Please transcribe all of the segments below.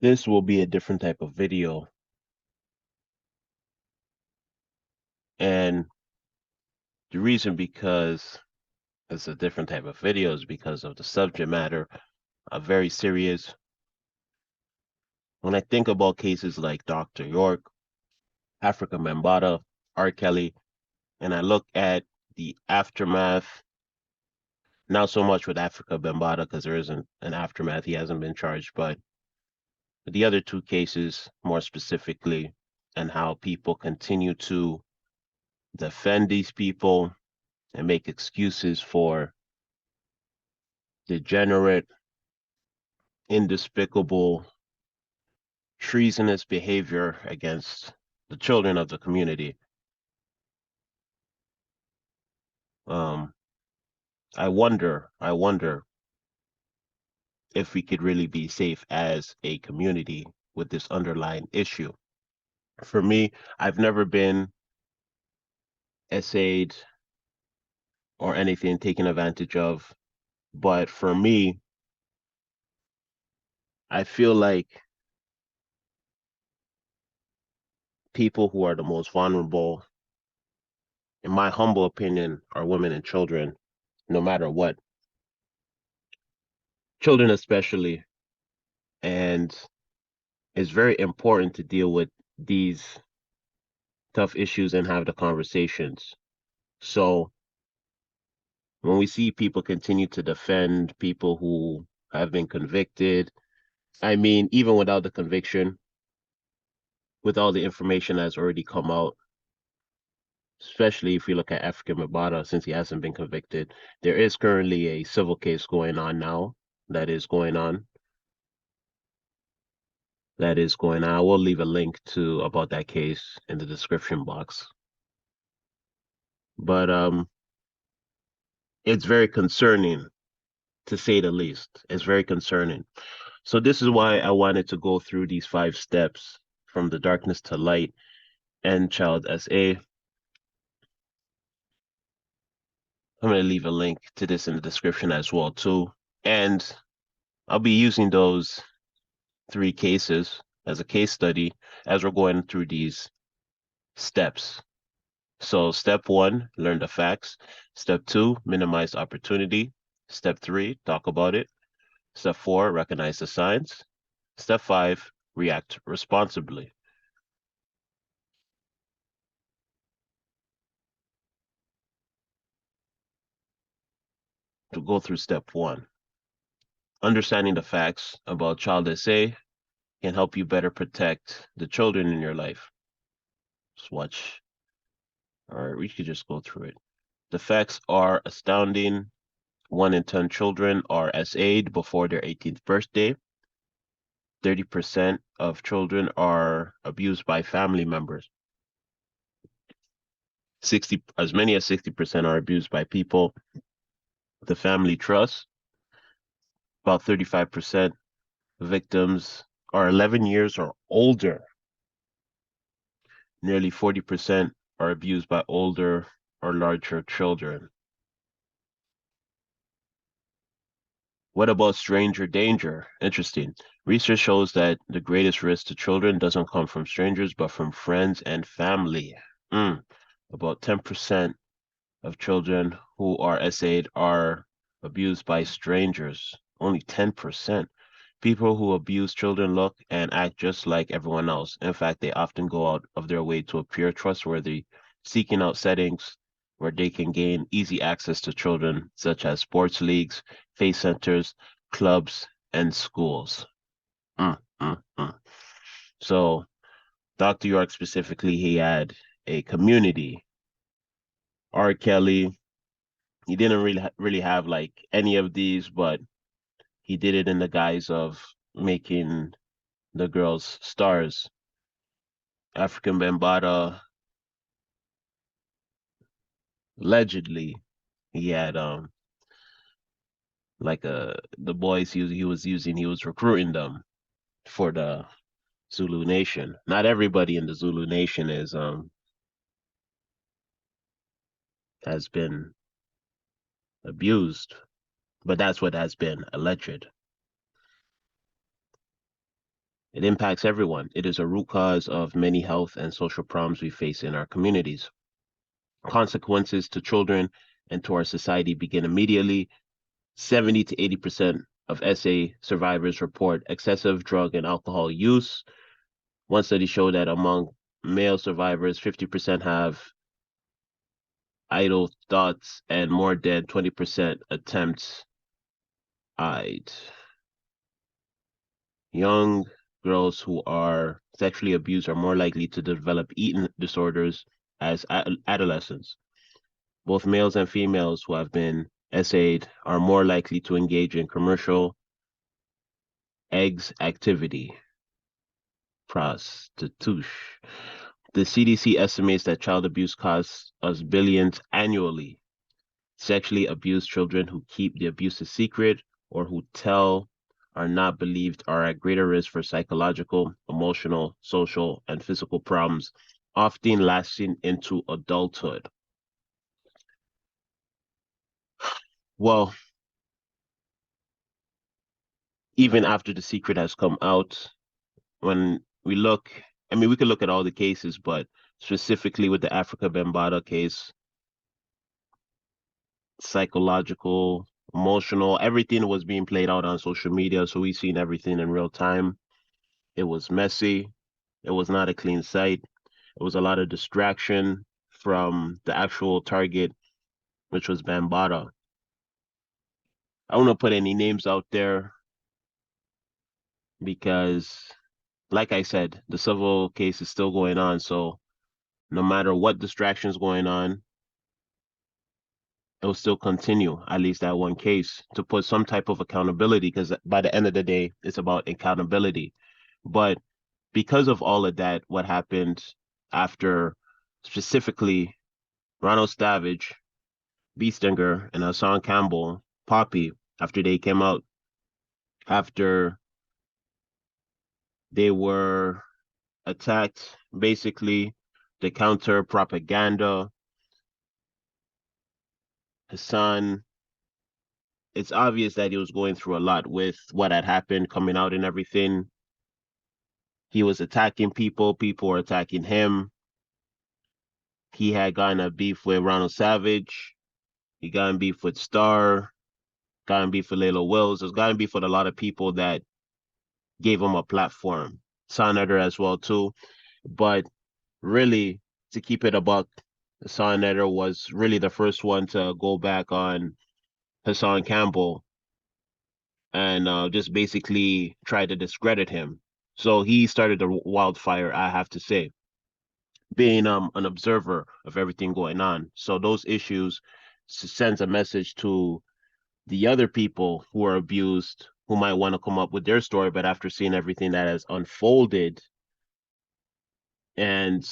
This will be a different type of video, and the reason because it's a different type of video is because of the subject matter, very serious. When I think about cases like Dr. York, Africa Bambaataa, R. Kelly, and I look at the aftermath, not so much with Africa Bambaataa because there isn't an aftermath, he hasn't been charged, but the other two cases more specifically, and how people continue to defend these people and make excuses for degenerate, indespicable, treasonous behavior against the children of the community. Um, I wonder if we could really be safe as a community with this underlying issue. For me, I've never been essayed or anything taken advantage of, but for me, I feel like people who are the most vulnerable, in my humble opinion, are women and children, no matter what. Children especially, and it's very important to deal with these tough issues and have the conversations. So when we see people continue to defend people who have been convicted, I mean, even without the conviction, with all the information that's already come out, especially if you look at African Mabata, since he hasn't been convicted, there is currently a civil case going on now that is going on. That is going on. I will leave a link to about that case in the description box. But it's very concerning to say the least. It's very concerning. So this is why I wanted to go through these 5 steps from the darkness to light and child SA. I'm going to leave a link to this in the description as well too. And I'll be using those 3 cases as a case study as we're going through these steps. So step 1, learn the facts. Step 2, minimize opportunity. Step 3, talk about it. Step 4, recognize the signs. Step 5, react responsibly. To go through step 1, understanding the facts about child SA can help you better protect the children in your life. Just watch, or we could just go through it. The facts are astounding. 1 in 10 children are SA'd before their 18th birthday. 30% of children are abused by family members. As many as 60% are abused by people the family trust. About 35% victims are 11 years or older. Nearly 40% are abused by older or larger children. What about stranger danger? Interesting. Research shows that the greatest risk to children doesn't come from strangers, but from friends and family. About 10% of children who are SA'd are abused by strangers. Only 10%. People who abuse children look and act just like everyone else. In fact, they often go out of their way to appear trustworthy, seeking out settings where they can gain easy access to children, such as sports leagues, faith centers, clubs, and schools. Mm, mm, mm. So, Dr. York specifically, he had a community. R. Kelly, he didn't really have like any of these, but he did it in the guise of making the girls stars. African Bambaataa, allegedly, he had like the boys he was using, he was recruiting them for the Zulu Nation. Not everybody in the Zulu Nation is has been abused, but that's what has been alleged. It impacts everyone. It is a root cause of many health and social problems we face in our communities. Consequences to children and to our society begin immediately. 70 to 80% of SA survivors report excessive drug and alcohol use. One study showed that among male survivors, 50% have idle thoughts and more than 20% attempts eyed. Young girls who are sexually abused are more likely to develop eating disorders as adolescents. Both males and females who have been SA'd are more likely to engage in commercial eggs activity, prostitution. The CDC estimates that child abuse costs us billions annually. Sexually abused children who keep the abuse a secret or who tell are not believed are at greater risk for psychological, emotional, social, and physical problems, often lasting into adulthood. Well, even after the secret has come out, when we look, I mean, we could look at all the cases, but specifically with the Africa Bambaataa case, psychological, emotional, everything was being played out on social media. So we seen everything in real time. It was messy. It was not a clean sight. It was a lot of distraction from the actual target, which was Bambaataa. I don't want to put any names out there because, like I said, the civil case is still going on. So no matter what distractions going on, it will still continue, at least that one case, to put some type of accountability, because by the end of the day, it's about accountability. But because of all of that, what happened after specifically Ronald Savage, Beestinger, and Hassan Campbell, Poppy, after they came out, after they were attacked, basically, the counter propaganda, Hassan, it's obvious that he was going through a lot with what had happened coming out and everything. He was attacking people, people were attacking him. He had gotten a beef with Ronald Savage. He got in beef with Star, got in beef with Layla Wills. There's gotten beef with a lot of people that gave him a platform. Senator as well too. But really, to keep it a buck, Senator was really the first one to go back on Hassan Campbell and just basically try to discredit him. So he started the wildfire, I have to say, being an observer of everything going on. So those issues sends a message to the other people who are abused, who might want to come up with their story, but after seeing everything that has unfolded, and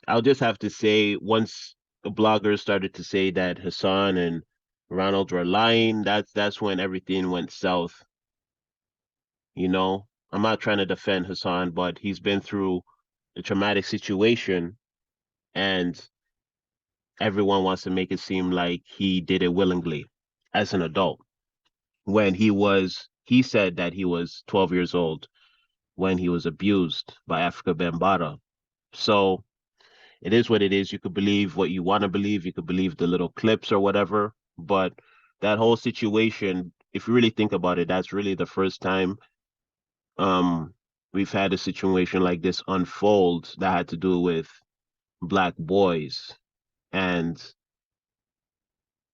I'll just have to say, once the bloggers started to say that Hassan and Ronald were lying, that's when everything went south. You know, I'm not trying to defend Hassan, but he's been through a traumatic situation, and everyone wants to make it seem like he did it willingly as an adult. When he said that he was 12 years old when he was abused by Africa Bambaataa. So it is what it is. You could believe what you want to believe. You could believe the little clips or whatever. But that whole situation, if you really think about it, that's really the first time um we've had a situation like this unfold that had to do with Black boys. And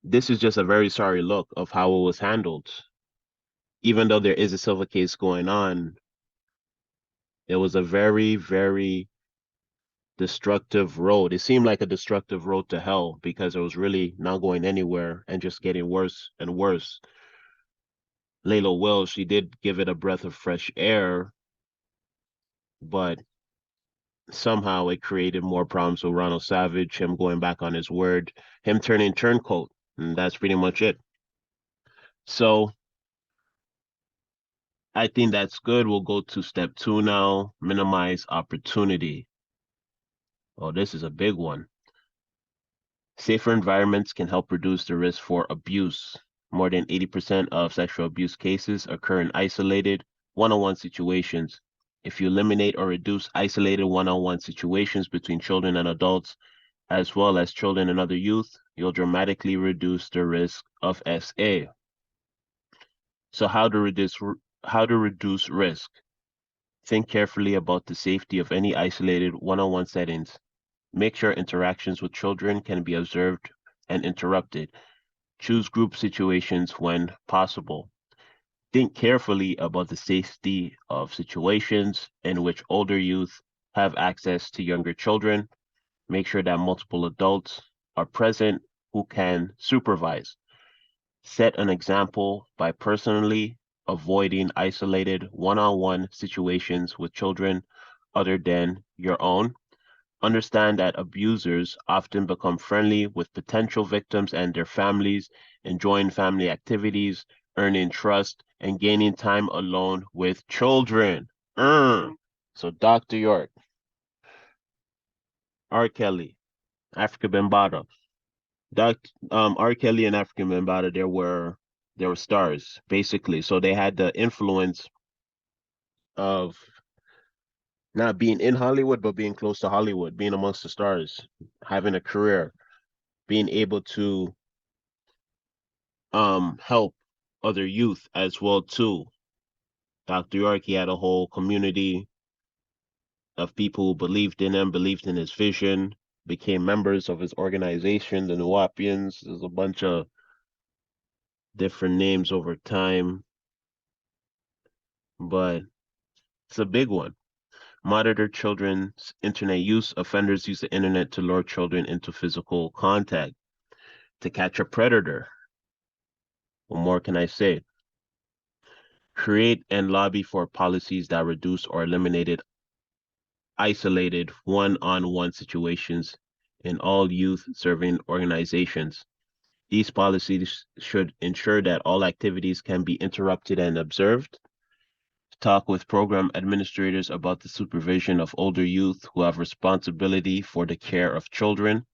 this is just a very sorry look of how it was handled. Even though there is a civil case going on, it was a very, very destructive road. It seemed like a destructive road to hell because it was really not going anywhere and just getting worse and worse. Layla Wells, she did give it a breath of fresh air, but somehow it created more problems with Ronald Savage, him going back on his word, him turning turncoat, and that's pretty much it. So I think that's good. We'll go to step two now, minimize opportunity. Oh, this is a big one. Safer environments can help reduce the risk for abuse. More than 80% of sexual abuse cases occur in isolated one-on-one situations. If you eliminate or reduce isolated one-on-one situations between children and adults, as well as children and other youth, you'll dramatically reduce the risk of SA. So how to reduce risk? Think carefully about the safety of any isolated one-on-one settings. Make sure interactions with children can be observed and interrupted. Choose group situations when possible. Think carefully about the safety of situations in which older youth have access to younger children. Make sure that multiple adults are present who can supervise. Set an example by personally avoiding isolated one-on-one situations with children other than your own. Understand that abusers often become friendly with potential victims and their families, enjoying family activities, earning trust, and gaining time alone with children. So, Dr. York, R. Kelly, Africa Bambaataa. R. Kelly and Africa Bambaataa, there were stars, basically. So they had the influence of not being in Hollywood, but being close to Hollywood, being amongst the stars, having a career, being able to help other youth as well too. Dr. York, he had a whole community of people who believed in him, believed in his vision, became members of his organization, the Nuwapians. There's a bunch of different names over time, but it's a big one. Monitor children's internet use. Offenders use the internet to lure children into physical contact, to catch a predator. What more can I say? Create and lobby for policies that reduce or eliminate isolated one-on-one situations in all youth serving organizations. These policies should ensure that all activities can be interrupted and observed. Talk with program administrators about the supervision of older youth who have responsibility for the care of children.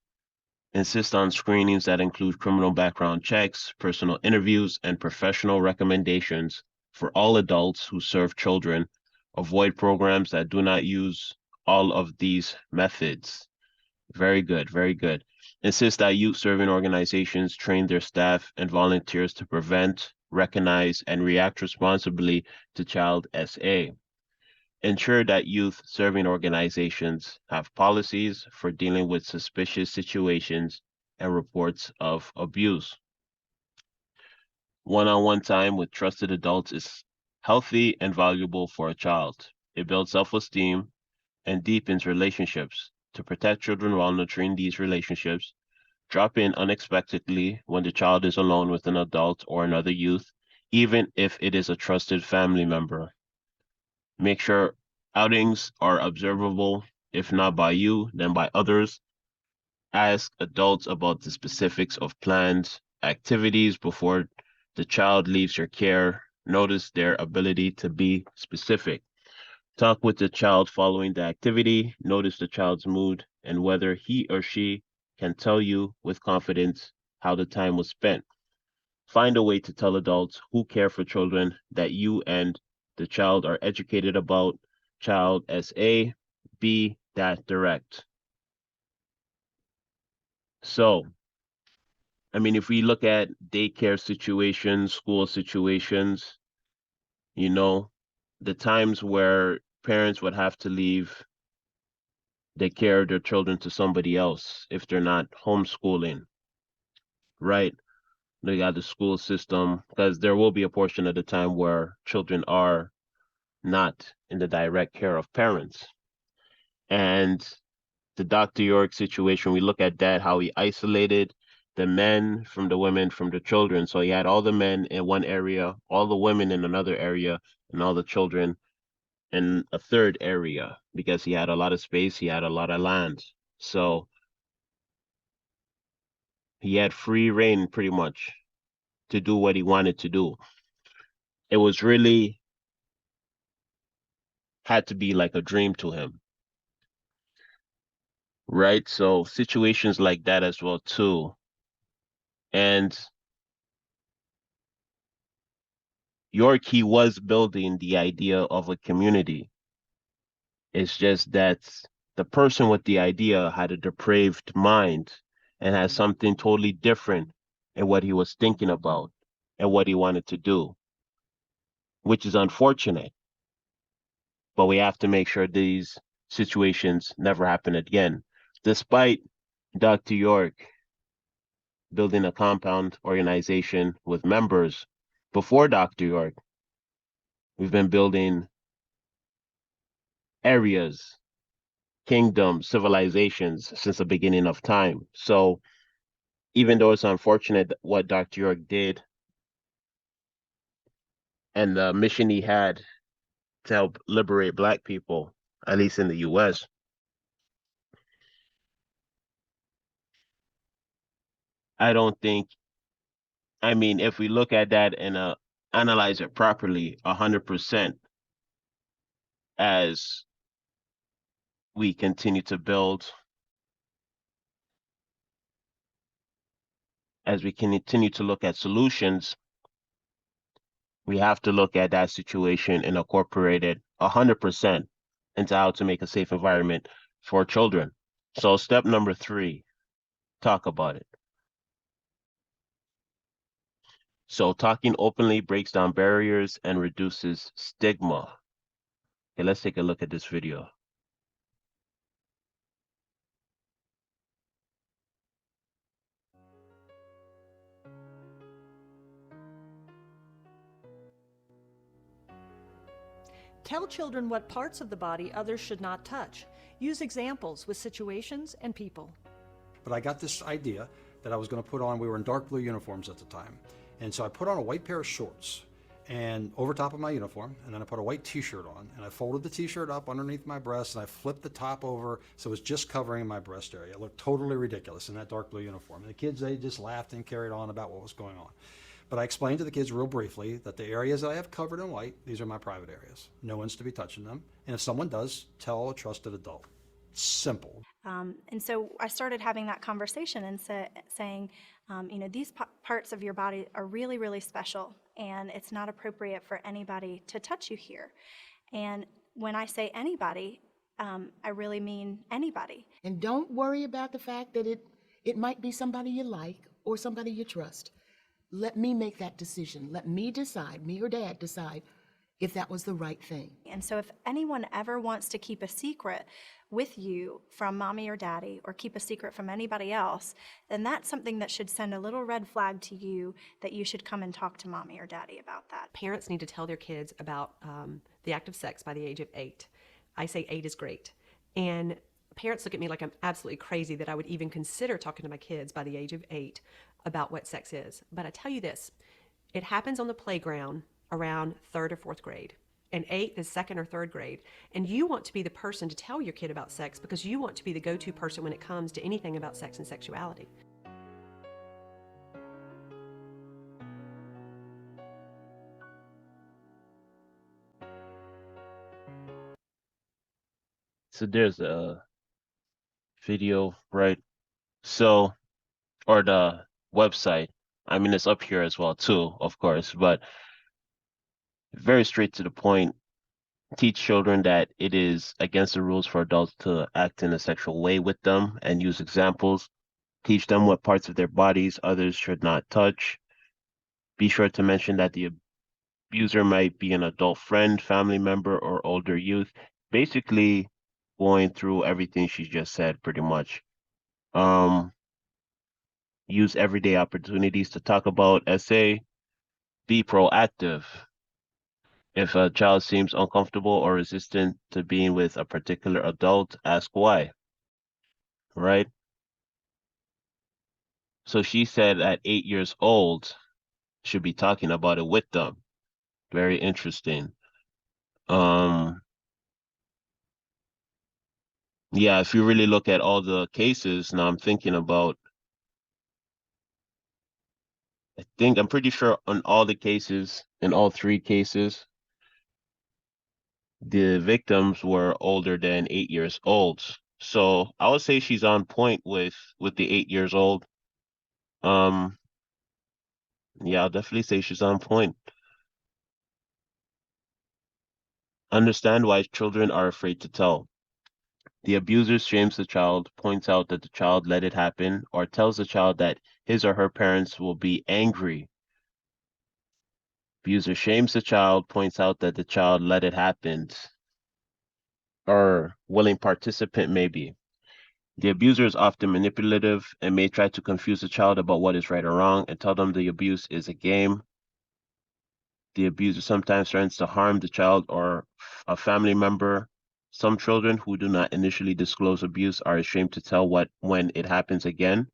Insist on screenings that include criminal background checks, personal interviews, and professional recommendations for all adults who serve children. Avoid programs that do not use all of these methods. Very good, very good. Insist that youth serving organizations train their staff and volunteers to prevent, recognize, and react responsibly to child SA. Ensure that youth serving organizations have policies for dealing with suspicious situations and reports of abuse. One-on-one time with trusted adults is healthy and valuable for a child. It builds self-esteem and deepens relationships. To protect children while nurturing these relationships, drop in unexpectedly when the child is alone with an adult or another youth, even if it is a trusted family member. Make sure outings are observable, if not by you, then by others. Ask adults about the specifics of planned activities before the child leaves your care. Notice their ability to be specific. Talk with the child following the activity. Notice the child's mood and whether he or she can tell you with confidence how the time was spent. Find a way to tell adults who care for children that you and the child are educated about child SA. Be that direct. So, I mean, if we look at daycare situations, school situations, you know, the times where parents would have to leave they care their children to somebody else if they're not homeschooling, right? They got the school system, because there will be a portion of the time where children are not in the direct care of parents. And the Dr. York situation, we look at that, how he isolated the men from the women from the children. So he had all the men in one area, all the women in another area, and all the children in a third area because he had a lot of space, he had a lot of land. So he had free reign pretty much to do what he wanted to do. It was really had to be like a dream to him, right? So situations like that as well too. And York, he was building the idea of a community. It's just that the person with the idea had a depraved mind and has something totally different in what he was thinking about and what he wanted to do, which is unfortunate. But we have to make sure these situations never happen again. Despite Dr. York building a compound organization with members before Dr. York, we've been building areas, kingdoms, civilizations since the beginning of time. So even though it's unfortunate what Dr. York did and the mission he had to help liberate Black people, at least in the US, I don't think, I mean, if we look at that and analyze it properly, 100%, as we continue to build, as we continue to look at solutions, we have to look at that situation and incorporate it 100% into how to make a safe environment for children. So step number 3, talk about it. So talking openly breaks down barriers and reduces stigma. Okay, let's take a look at this video. Tell children what parts of the body others should not touch. Use examples with situations and people. But I got this idea that I was going to put on, we were in dark blue uniforms at the time. And so I put on a white pair of shorts and over top of my uniform, and then I put a white t-shirt on, and I folded the t-shirt up underneath my breast, and I flipped the top over so it was just covering my breast area. It looked totally ridiculous in that dark blue uniform. And the kids, they just laughed and carried on about what was going on. But I explained to the kids real briefly that the areas that I have covered in white, these are my private areas. No one's to be touching them. And if someone does, tell a trusted adult. Simple. And so I started having that conversation and saying, these parts of your body are really, really special, and it's not appropriate for anybody to touch you here. And when I say anybody, I really mean anybody. And don't worry about the fact that it might be somebody you like or somebody you trust. Let me make that decision. Let me decide, me or Dad decide, if that was the right thing. And so if anyone ever wants to keep a secret with you from mommy or daddy, or keep a secret from anybody else, then that's something that should send a little red flag to you that you should come and talk to mommy or daddy about that. Parents need to tell their kids about the act of sex by the age of 8. I say 8 is great. And parents look at me like I'm absolutely crazy that I would even consider talking to my kids by the age of 8 about what sex is. But I tell you this, it happens on the playground around 3rd or 4th grade. And 8th is 2nd or 3rd grade. And you want to be the person to tell your kid about sex because you want to be the go-to person when it comes to anything about sex and sexuality. So there's a video, right? So, or the website. I mean, it's up here as well too, of course, but very straight to the point. Teach children that it is against the rules for adults to act in a sexual way with them and use examples. Teach them what parts of their bodies others should not touch. Be sure to mention that the abuser might be an adult friend, family member, or older youth. Basically, going through everything she just said, pretty much. Use everyday opportunities to talk about SA. Be proactive. If a child seems uncomfortable or resistant to being with a particular adult, ask why, right? So she said at 8 years old, should be talking about it with them. Very interesting. Yeah, if you really look at all the cases, now I'm thinking about, I'm pretty sure on all the cases, in all 3 cases, the victims were older than 8 years old. So I would say she's on point with the 8 years old. Yeah, I'll definitely say she's on point. Understand why children are afraid to tell. The abuser shames the child, points out that the child let it happen, or tells the child that his or her parents will be angry. Abuser shames the child, points out that the child let it happen, or willing participant maybe. The abuser is often manipulative and may try to confuse the child about what is right or wrong and tell them the abuse is a game. The abuser sometimes threatens to harm the child or a family member. Some children who do not initially disclose abuse are ashamed to tell when it happens again.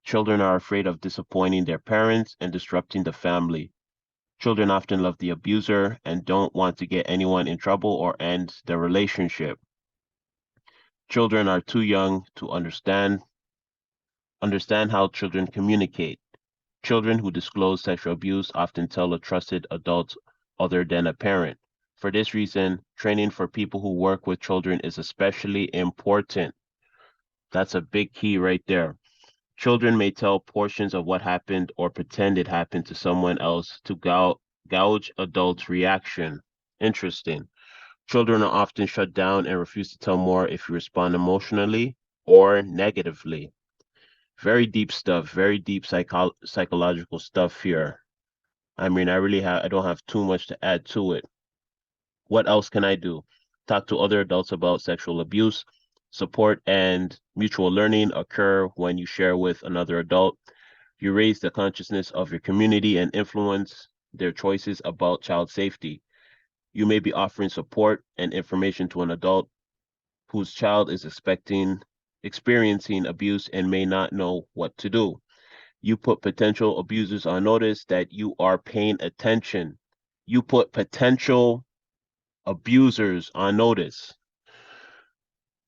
Children are afraid of disappointing their parents and disrupting the family. Children often love the abuser and don't want to get anyone in trouble or end the relationship. Children are too young to understand how children communicate. Children who disclose sexual abuse often tell a trusted adult other than a parent. For this reason, training for people who work with children is especially important. That's a big key right there. Children may tell portions of what happened or pretend it happened to someone else to gouge adults' reaction. Interesting. Children are often shut down and refuse to tell more if you respond emotionally or negatively. Very deep stuff, very deep psychological stuff here. I mean, I don't have too much to add to it. What else can I do? Talk to other adults about sexual abuse. Support and mutual learning occur when you share with another adult. You raise the consciousness of your community and influence their choices about child safety. You may be offering support and information to an adult whose child is experiencing abuse and may not know what to do. You put potential abusers on notice that you are paying attention. You put potential abusers on notice.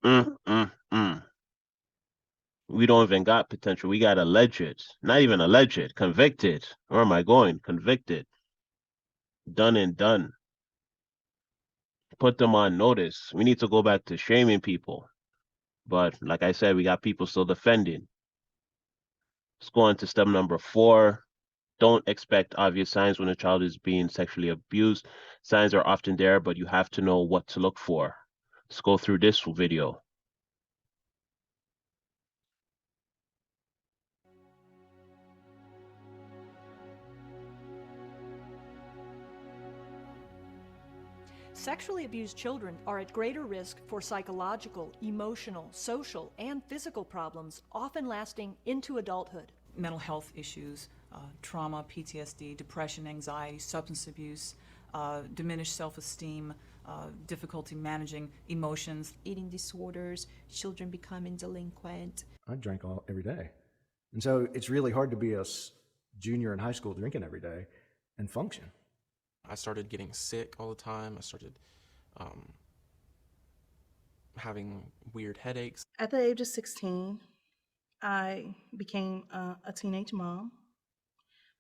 Mm, mm, mm. We don't even got potential. We got alleged. Not even alleged, convicted. Where am I going? Convicted. Done and done. Put them on notice. We need to go back to shaming people. But like I said, we got people still defending. Let's go on to step number 4. Don't expect obvious signs when a child is being sexually abused. Signs are often there, but you have to know what to look for. Let's go through this video. Sexually abused children are at greater risk for psychological, emotional, social, and physical problems, often lasting into adulthood. Mental health issues, trauma, PTSD, depression, anxiety, substance abuse, diminished self-esteem, difficulty managing emotions. Eating disorders, children becoming delinquent. I drank every day. And so it's really hard to be a junior in high school drinking every day and function. I started getting sick all the time. I started having weird headaches. At the age of 16, I became a teenage mom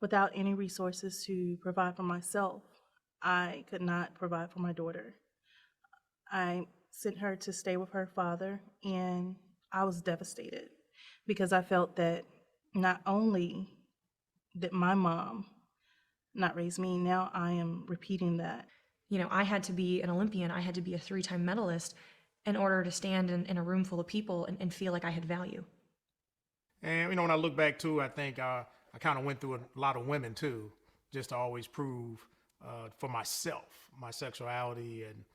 without any resources to provide for myself. I could not provide for my daughter. I sent her to stay with her father, and I was devastated because I felt that not only did my mom not raise me, now I am repeating that. You know, I had to be an Olympian, I had to be a 3-time medalist in order to stand in a room full of people and feel like I had value. And, you know, when I look back too, I think I kind of went through a lot of women too, just to always prove for myself, my sexuality and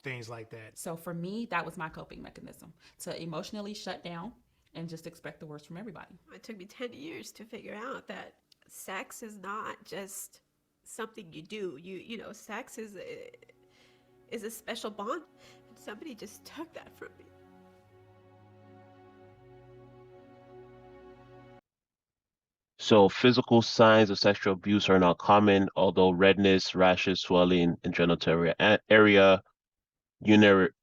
things like that. So for me, that was my coping mechanism, to emotionally shut down and just expect the worst from everybody. It took me 10 years to figure out that sex is not just something you do. You know, sex is a special bond. And somebody just took that from me. So physical signs of sexual abuse are not common, although redness, rashes, swelling in genital area,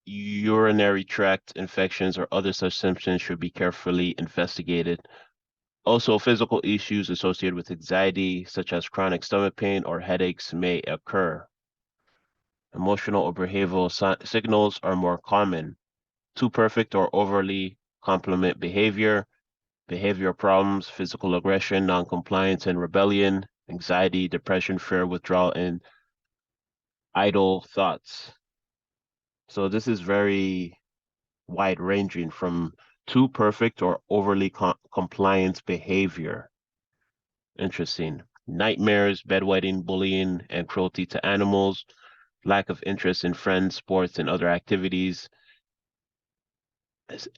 urinary tract infections, or other such symptoms should be carefully investigated. Also, physical issues associated with anxiety, such as chronic stomach pain or headaches, may occur. Emotional or behavioral signals are more common. Too perfect or overly compliment behavior, behavioral problems, physical aggression, noncompliance and rebellion, anxiety, depression, fear, withdrawal, and idle thoughts. So this is very wide ranging from too perfect or overly compliant behavior. Interesting. Nightmares, bedwetting, bullying, and cruelty to animals, lack of interest in friends, sports, and other activities,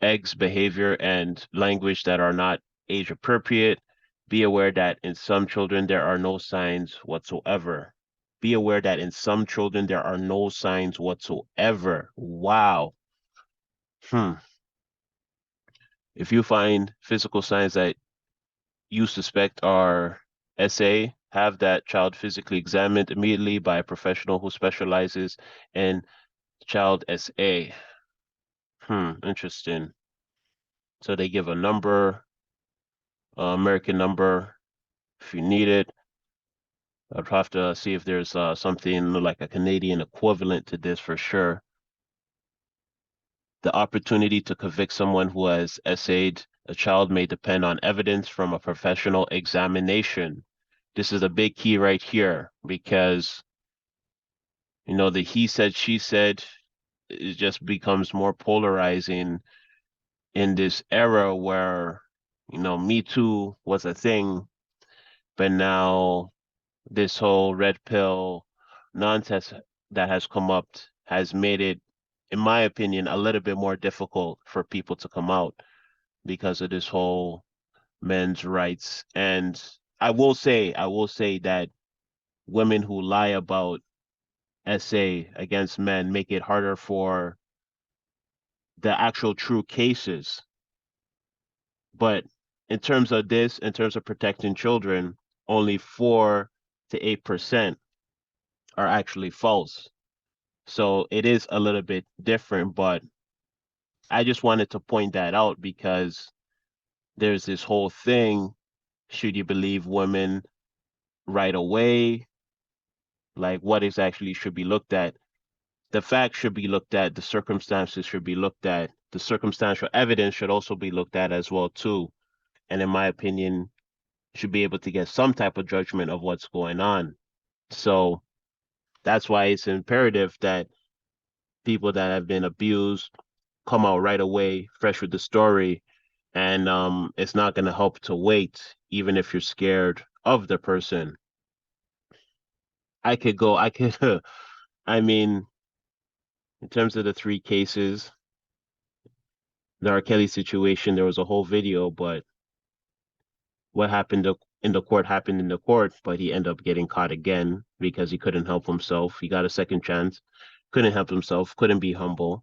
eggs behavior and language that are not age appropriate. Be aware that in some children there are no signs whatsoever. Be aware that in some children there are no signs whatsoever. Wow. Hmm. If you find physical signs that you suspect are SA, have that child physically examined immediately by a professional who specializes in child SA. Interesting. So they give a number, American number, if you need it. I'd have to see if there's something like a Canadian equivalent to this for sure. The opportunity to convict someone who has essayed a child may depend on evidence from a professional examination. This is a big key right here because, the he said, she said, it just becomes more polarizing in this era where, Me Too was a thing, but now this whole red pill nonsense that has come up has made it, in my opinion, a little bit more difficult for people to come out because of this whole men's rights. And I will say that women who lie about SA against men make it harder for the actual true cases. But in terms of protecting children, only 4 to 8% are actually false. So it is a little bit different, but I just wanted to point that out because there's this whole thing. Should you believe women right away? Like what is actually should be looked at? The facts should be looked at, the circumstances should be looked at, the circumstantial evidence should also be looked at as well too. And in my opinion, should be able to get some type of judgment of what's going on. So that's why it's imperative that people that have been abused come out right away, fresh with the story, and it's not going to help to wait, even if you're scared of the person. I could, I mean, in terms of the 3 cases, the R. Kelly situation, there was a whole video, but what happened in the court happened in the court, but he ended up getting caught again because he couldn't help himself. He got a second chance, couldn't help himself, couldn't be humble.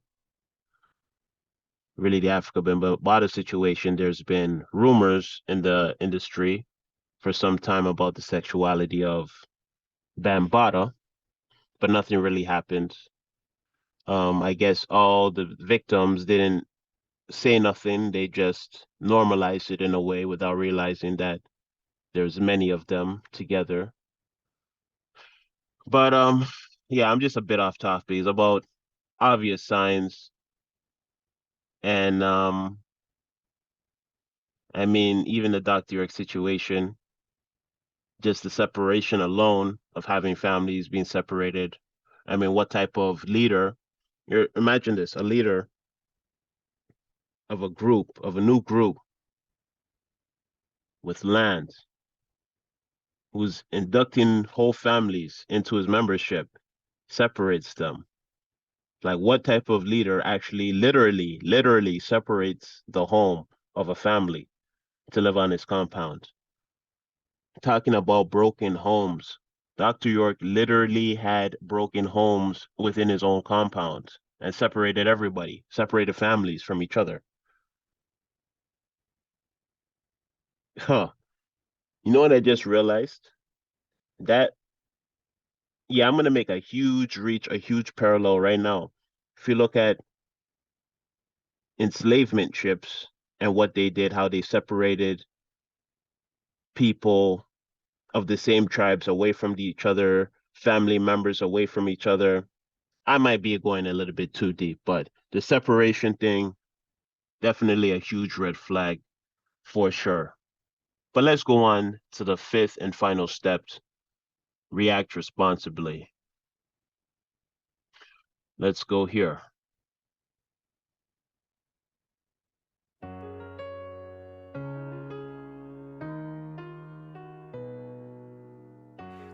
Really, the Africa Bambaataa situation, there's been rumors in the industry for some time about the sexuality of Bambaataa, but nothing really happened. I guess all the victims didn't say nothing. They just normalized it in a way without realizing that there's many of them together. But yeah, I'm just a bit off topic. It's about obvious signs and I mean even the Dr. York situation, just the separation alone of having families being separated. I mean, what type of leader? Imagine this, a leader of a group, of a new group with land, who's inducting whole families into his membership, separates them. Like, what type of leader actually literally separates the home of a family to live on his compound? Talking about broken homes. Dr. York literally had broken homes within his own compound and separated everybody, separated families from each other. Huh. You know what I just realized? That, yeah, I'm going to make a huge parallel right now. If you look at enslavement ships and what they did, how they separated people of the same tribes away from each other, family members away from each other. I might be going a little bit too deep, but the separation thing, definitely a huge red flag for sure. But let's go on to the fifth and final step: react responsibly. Let's go here.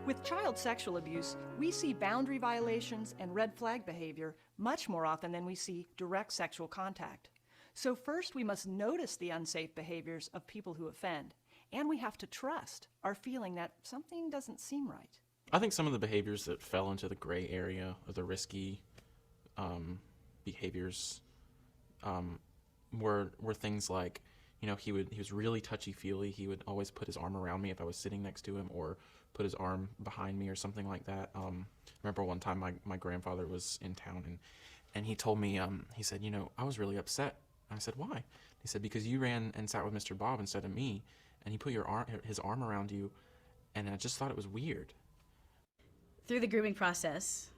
With child sexual abuse, we see boundary violations and red flag behavior much more often than we see direct sexual contact. So first, we must notice the unsafe behaviors of people who offend, and we have to trust our feeling that something doesn't seem right. I think some of the behaviors that fell into the gray area of the risky behaviors were things like, he was really touchy-feely. He would always put his arm around me if I was sitting next to him, or put his arm behind me or something like that. I remember one time my grandfather was in town, and he told me, he said, I was really upset. And I said, why? He said, because you ran and sat with Mr. Bob instead of me, and he put his arm around you, and I just thought it was weird. Through the grooming process,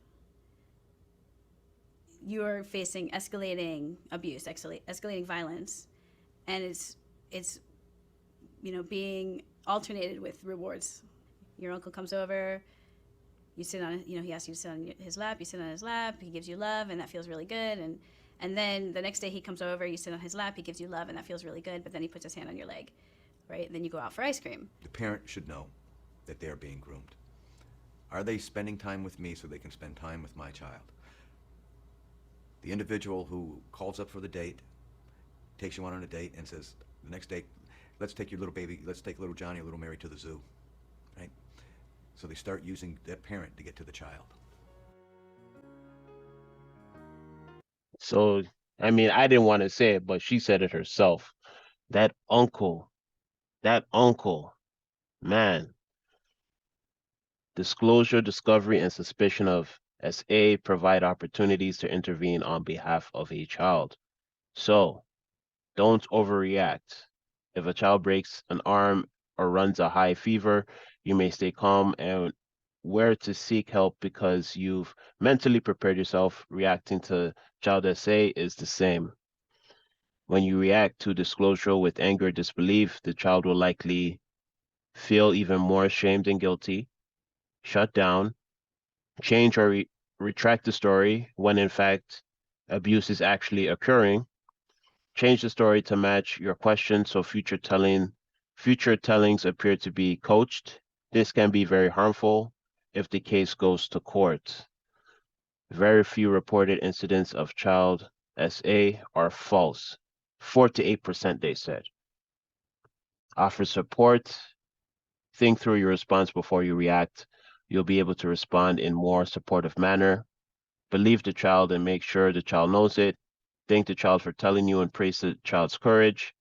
you are facing escalating abuse, escalating violence, and it's being alternated with rewards. Your uncle comes over, you sit on, he asks you to sit on his lap, you sit on his lap, he gives you love, and that feels really good, and then the next day he comes over, you sit on his lap, he gives you love, and that feels really good, but then he puts his hand on your leg, right? And then you go out for ice cream. The parent should know that they are being groomed. Are they spending time with me so they can spend time with my child? The individual who calls up for the date, takes you out on a date, and says, the next date, let's take your little baby, let's take little Johnny or little Mary to the zoo, right? So they start using that parent to get to the child. So, I mean, I didn't want to say it, but she said it herself. That uncle, man. Disclosure, discovery, and suspicion of SA provide opportunities to intervene on behalf of a child. So, don't overreact. If a child breaks an arm or runs a high fever, you may stay calm and where to seek help because you've mentally prepared yourself. Reacting to child SA is the same. When you react to disclosure with anger or disbelief, the child will likely feel even more ashamed and guilty, shut down, change or retract the story when in fact abuse is actually occurring. Change the story to match your question so future tellings appear to be coached. This can be very harmful if the case goes to court. Very few reported incidents of child SA are false. 4 to 8%, they said. Offer support. Think through your response before you react. You'll be able to respond in more supportive manner. Believe the child and make sure the child knows it. Thank the child for telling you and praise the child's courage.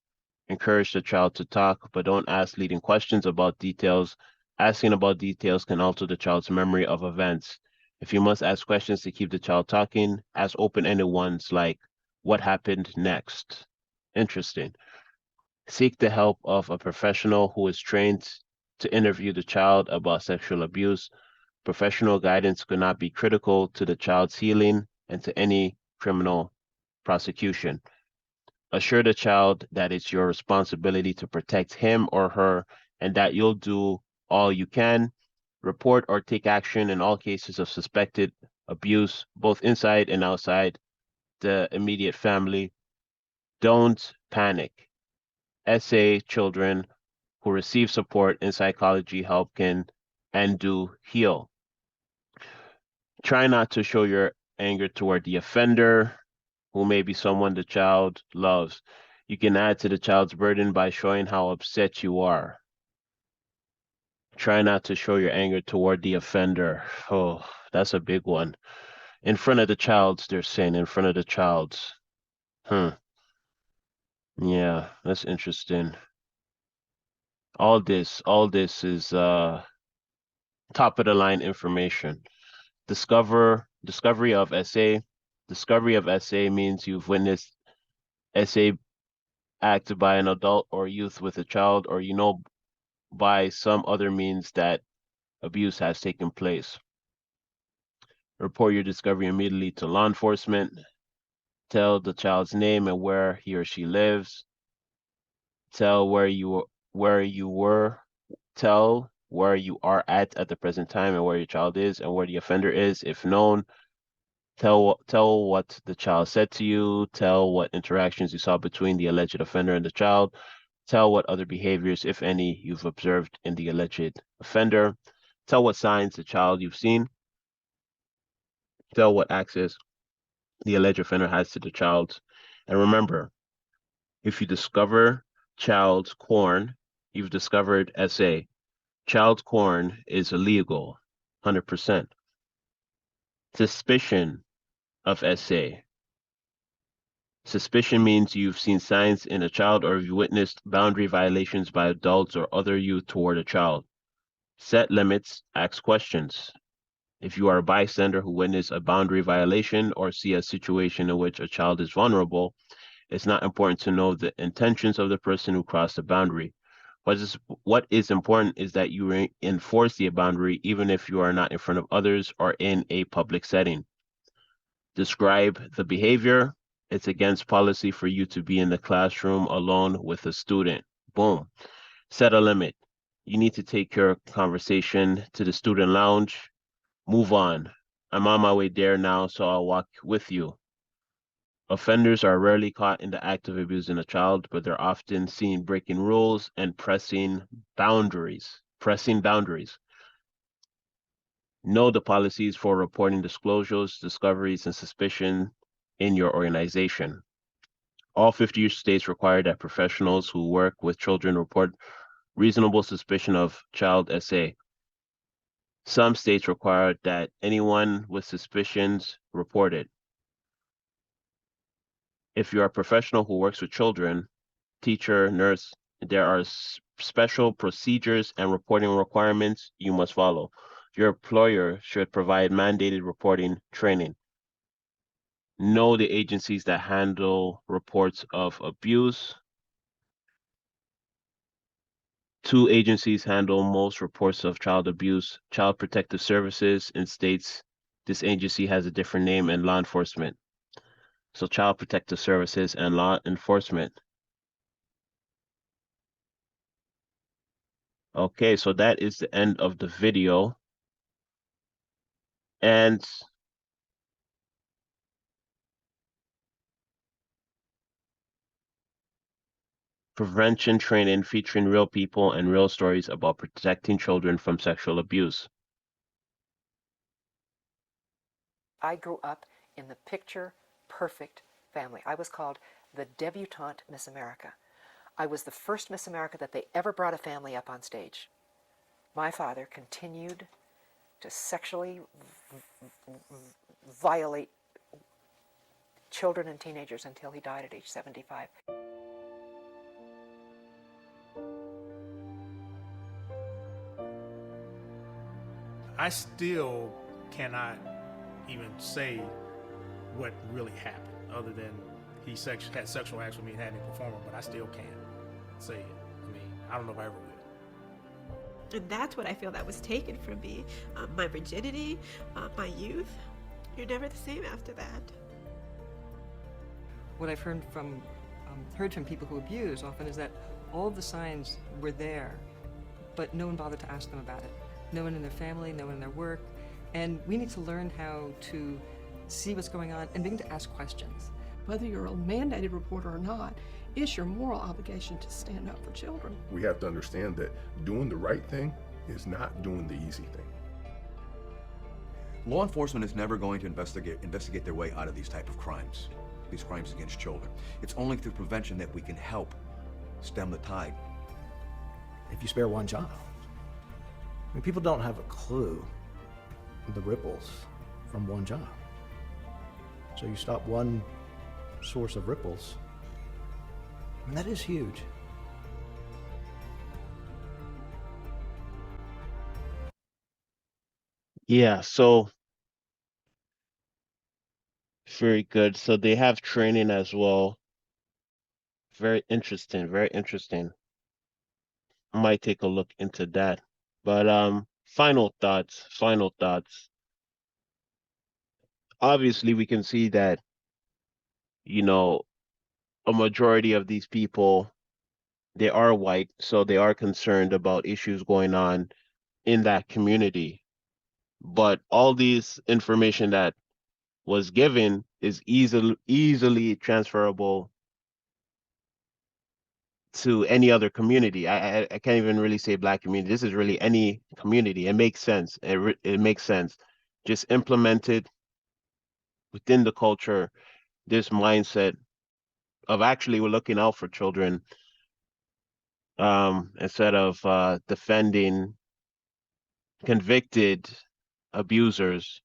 Encourage the child to talk, but don't ask leading questions about details. Asking about details can alter the child's memory of events. If you must ask questions to keep the child talking, ask open-ended ones like, what happened next? Interesting. Seek the help of a professional who is trained to interview the child about sexual abuse. Professional guidance could not be critical to the child's healing and to any criminal prosecution. Assure the child that it's your responsibility to protect him or her and that you'll do all you can. Report or take action in all cases of suspected abuse, both inside and outside the immediate family. Don't panic. SA children who receive support and psychology help can and do heal. Try not to show your anger toward the offender, who may be someone the child loves. You can add to the child's burden by showing how upset you are. Try not to show your anger toward the offender. Oh, that's a big one. In front of the child, they're saying in front of the child. Yeah, that's interesting. All this is top of the line information. Discovery of SA. Discovery of SA means you've witnessed SA acted by an adult or youth with a child, or you know by some other means that abuse has taken place. Report your discovery immediately to law enforcement. Tell the child's name and where he or she lives. Tell where you were. Tell where you are at the present time and where your child is and where the offender is, if known. Tell what the child said to you. Tell what interactions you saw between the alleged offender and the child. Tell what other behaviors, if any, you've observed in the alleged offender. Tell what signs the child you've seen. Tell what access the alleged offender has to the child. And remember, if you discover child's corn, you've discovered SA. Child corn is illegal, 100%. Suspicion of SA. Suspicion means you've seen signs in a child or you've witnessed boundary violations by adults or other youth toward a child. Set limits, ask questions. If you are a bystander who witnessed a boundary violation or see a situation in which a child is vulnerable, it's not important to know the intentions of the person who crossed the boundary. What is important is that you enforce the boundary even if you are not in front of others or in a public setting. Describe the behavior. It's against policy for you to be in the classroom alone with a student. Boom. Set a limit. You need to take your conversation to the student lounge. Move on. I'm on my way there now, so I'll walk with you. Offenders are rarely caught in the act of abusing a child, but they're often seen breaking rules and pressing boundaries. Know the policies for reporting disclosures, discoveries, and suspicion in your organization. All 50 states require that professionals who work with children report reasonable suspicion of child SA. Some states require that anyone with suspicions report it. If you are a professional who works with children, teacher, nurse, there are special procedures and reporting requirements you must follow. Your employer should provide mandated reporting training. Know the agencies that handle reports of abuse. 2 agencies handle most reports of child abuse: Child Protective Services in states. This agency has a different name, and law enforcement. So Child Protective Services and law enforcement. Okay, so that is the end of the video. And prevention training featuring real people and real stories about protecting children from sexual abuse. I grew up in the picture-perfect family. I was called the debutante Miss America. I was the first Miss America that they ever brought a family up on stage. My father continued to sexually violate children and teenagers until he died at age 75. I still cannot even say what really happened, other than he had sexual acts with me and had me perform it, but I still can't say it. I mean, I don't know if I ever will. And that's what I feel that was taken from me. My virginity, my youth. You're never the same after that. What I've heard from people who abuse often is that all of the signs were there, but no one bothered to ask them about it. No one in their family, no one in their work. And we need to learn how to see what's going on and begin to ask questions. Whether you're a mandated reporter or not, it's your moral obligation to stand up for children. We have to understand that doing the right thing is not doing the easy thing. Law enforcement is never going to investigate their way out of these type of crimes, these crimes against children. It's only through prevention that we can help stem the tide. If you spare one child, I mean, people don't have a clue the ripples from one child. So you stop one source of ripples, and that is huge. Yeah, so very good. So they have training as well. Very interesting, very interesting. I might take a look into that. But final thoughts. Obviously, we can see that, you know, a majority of these people, they are white, so they are concerned about issues going on in that community. But all these information that was given is easily transferable to any other community. I can't even really say Black community. This is really any community. It makes sense. It makes sense. Just implemented within the culture this mindset of actually we're looking out for children, instead of defending convicted abusers,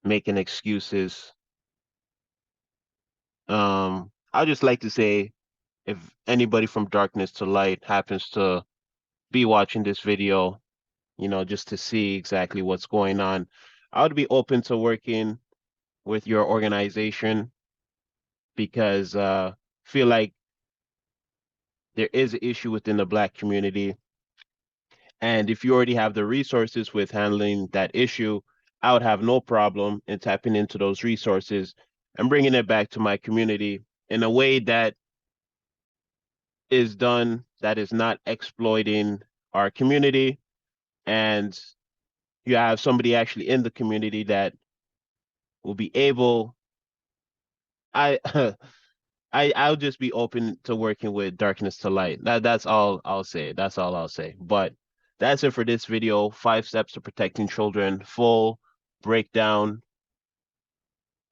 making excuses. I'd just like to say, if anybody from darkness to light happens to be watching this video, just to see exactly what's going on, I would be open to working with your organization, because feel like there is an issue within the Black community. And if you already have the resources with handling that issue, I would have no problem in tapping into those resources and bringing it back to my community in a way that is done, that is not exploiting our community. And you have somebody actually in the community that will be able, I I'll just be open to working with darkness to light. That's all I'll say. That's all I'll say. But that's it for this video. 5 steps to protecting children. Full breakdown.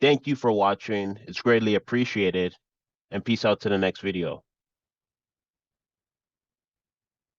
Thank you for watching. It's greatly appreciated. And peace out to the next video.